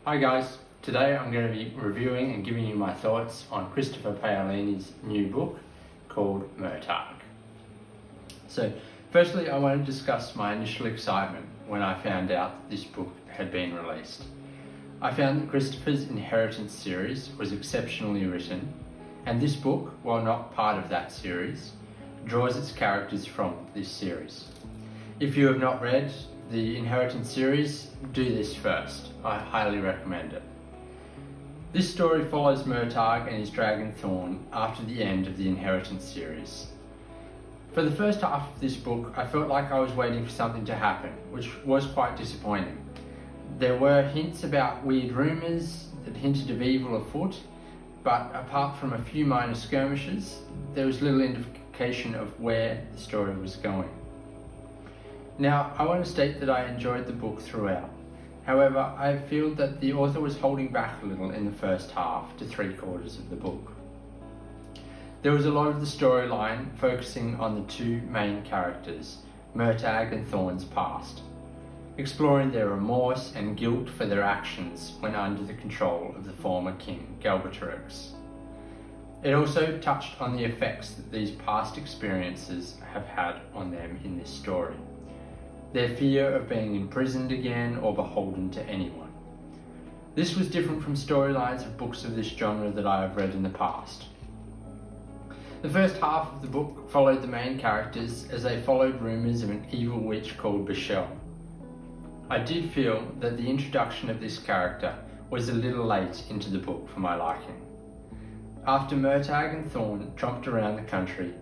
Hi guys, today I'm going to be reviewing and giving you my thoughts on Christopher Paolini's new book called Murtagh. So firstly I want to discuss my initial excitement when I found out that this book had been released. I found that Christopher's Inheritance series was exceptionally written, and this book, while not part of that series, draws its characters from this series. If you have not read the Inheritance series, do this first. I highly recommend it. This story follows Murtagh and his dragon Thorn after the end of the Inheritance series. For the first half of this book, I felt like I was waiting for something to happen, which was quite disappointing. There were hints about weird rumours that hinted of evil afoot, but apart from a few minor skirmishes, there was little indication of where the story was going. Now, I want to state that I enjoyed the book throughout. However, I feel that the author was holding back a little in the first half to 3/4 of the book. There was a lot of the storyline focusing on the two main characters, Murtagh and Thorn's past, exploring their remorse and guilt for their actions when under the control of the former king, Galbatorix. It also touched on the effects that these past experiences have had on them in this story. Their fear of being imprisoned again or beholden to anyone. This was different from storylines of books of this genre that I have read in the past. The first half of the book followed the main characters as they followed rumours of an evil witch called Bashel. I did feel that the introduction of this character was a little late into the book for my liking. After Murtagh and Thorn tromped around the country,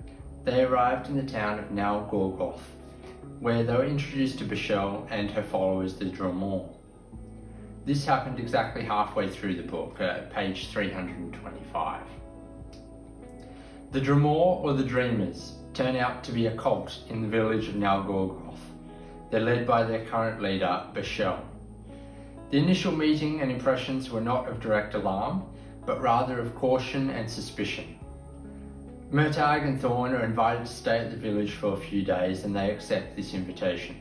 they arrived in the town of Nal Gorgoth, where they were introduced to Bashel and her followers, the Dromore. This happened exactly halfway through the book, page 325. The Dromore, or the Dreamers, turn out to be a cult in the village of Nal Gorgoth. They're led by their current leader, Bashel. The initial meeting and impressions were not of direct alarm, but rather of caution and suspicion. Murtagh and Thorn are invited to stay at the village for a few days, and they accept this invitation.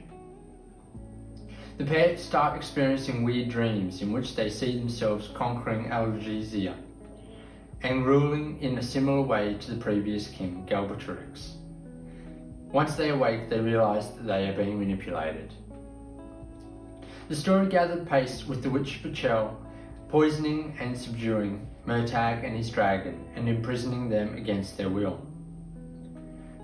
The pair start experiencing weird dreams in which they see themselves conquering Algesia and ruling in a similar way to the previous king, Galbatorix. Once they awake, they realise that they are being manipulated. The story gathered pace with the witch Bashel poisoning and subduing Murtagh and his dragon and imprisoning them against their will.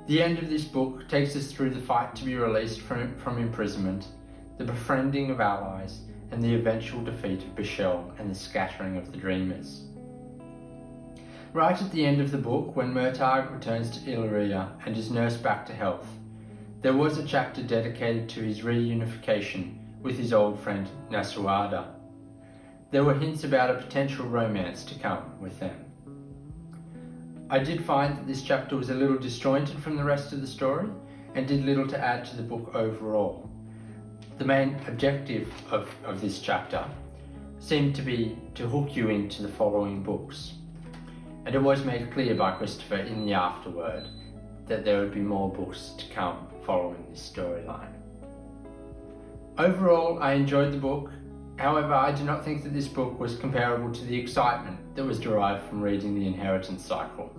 The end of this book takes us through the fight to be released from imprisonment, the befriending of allies, and the eventual defeat of Bashel and the scattering of the Dreamers. Right at the end of the book, when Murtagh returns to Illyria and is nursed back to health, there was a chapter dedicated to his reunification with his old friend Nasuada. There were hints about a potential romance to come with them. I did find that this chapter was a little disjointed from the rest of the story and did little to add to the book overall. The main objective of this chapter seemed to be to hook you into the following books. And it was made clear by Christopher in the afterword that there would be more books to come following this storyline. Overall, I enjoyed the book. However, I do not think that this book was comparable to the excitement that was derived from reading the Inheritance cycle.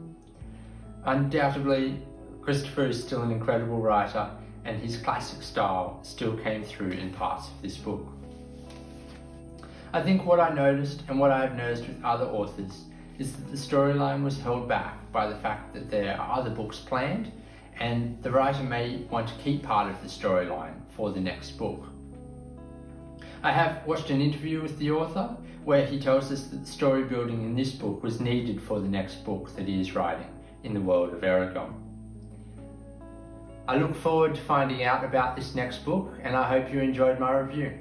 Undoubtedly, Christopher is still an incredible writer, and his classic style still came through in parts of this book. I think what I noticed, and what I have noticed with other authors, is that the storyline was held back by the fact that there are other books planned, and the writer may want to keep part of the storyline for the next book. I have watched an interview with the author where he tells us that the story building in this book was needed for the next book that he is writing in the world of Eragon. I look forward to finding out about this next book, and I hope you enjoyed my review.